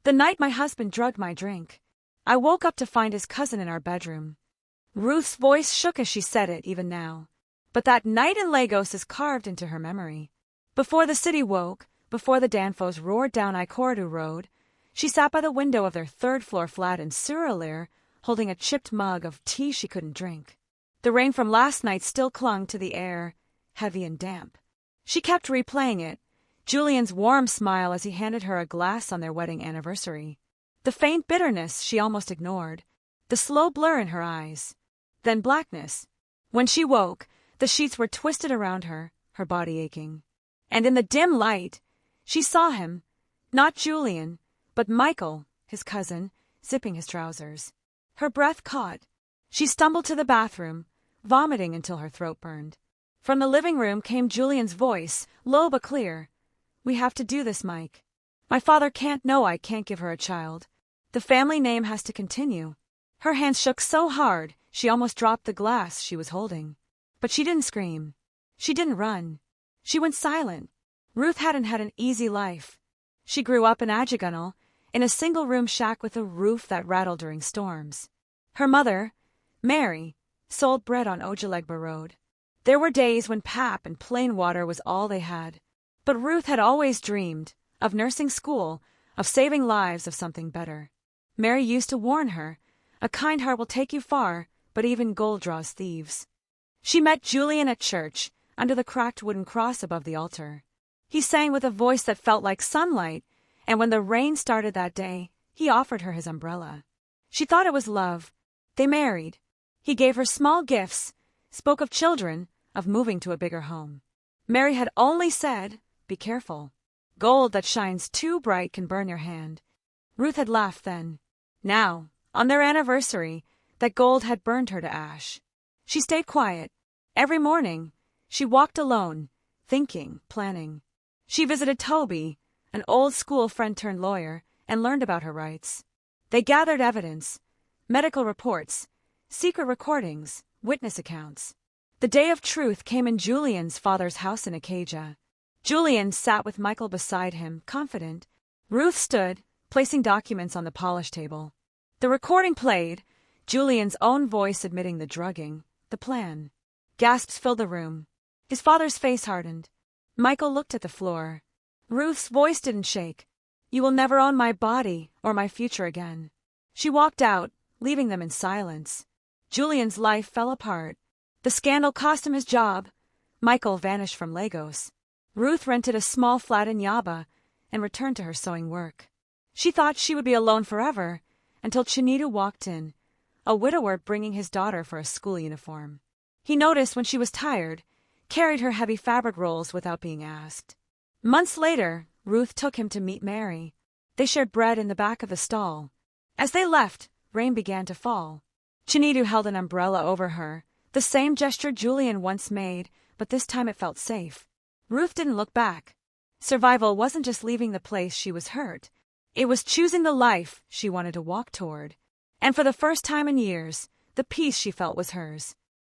The night my husband drugged my drink, I woke up to find his cousin in our bedroom. Ruth's voice shook as she said it, even now. But that night in Lagos is carved into her memory. Before the city woke, before the Danfos roared down Ikorodu Road, she sat by the window of their third-floor flat in Suralere, holding a chipped mug of tea she couldn't drink. The rain from last night still clung to the air, heavy and damp. She kept replaying it, Julian's warm smile as he handed her a glass on their wedding anniversary. The faint bitterness she almost ignored, the slow blur in her eyes. Then blackness. When she woke, the sheets were twisted around her, her body aching. And in the dim light, she saw him, not Julian, but Michael, his cousin, zipping his trousers. Her breath caught. She stumbled to the bathroom, vomiting until her throat burned. From the living room came Julian's voice, low but clear. "We have to do this, Mike. My father can't know I can't give her a child. The family name has to continue." Her hands shook so hard, she almost dropped the glass she was holding. But she didn't scream. She didn't run. She went silent. Ruth hadn't had an easy life. She grew up in Ajigunal, in a single-room shack with a roof that rattled during storms. Her mother, Mary, sold bread on Ojalegba Road. There were days when pap and plain water was all they had. But Ruth had always dreamed of nursing school, of saving lives, of something better. Mary used to warn her, "A kind heart will take you far, but even gold draws thieves." She met Julian at church, under the cracked wooden cross above the altar. He sang with a voice that felt like sunlight, and when the rain started that day, he offered her his umbrella. She thought it was love. They married. He gave her small gifts, spoke of children, of moving to a bigger home. Mary had only said, "Be careful. Gold that shines too bright can burn your hand." Ruth had laughed then. Now, on their anniversary, that gold had burned her to ash. She stayed quiet. Every morning, she walked alone, thinking, planning. She visited Toby, an old school friend turned lawyer, and learned about her rights. They gathered evidence, medical reports, secret recordings, witness accounts. The day of truth came in Julian's father's house in Acadia. Julian sat with Michael beside him, confident. Ruth stood, placing documents on the polished table. The recording played, Julian's own voice admitting the drugging, the plan. Gasps filled the room. His father's face hardened. Michael looked at the floor. Ruth's voice didn't shake. "You will never own my body or my future again." She walked out, leaving them in silence. Julian's life fell apart. The scandal cost him his job. Michael vanished from Lagos. Ruth rented a small flat in Yaba and returned to her sewing work. She thought she would be alone forever, until Chinedu walked in, a widower bringing his daughter for a school uniform. He noticed when she was tired, carried her heavy fabric rolls without being asked. Months later, Ruth took him to meet Mary. They shared bread in the back of the stall. As they left, rain began to fall. Chinedu held an umbrella over her, the same gesture Julian once made, but this time it felt safe. Ruth didn't look back. Survival wasn't just leaving the place she was hurt. It was choosing the life she wanted to walk toward. And for the first time in years, the peace she felt was hers.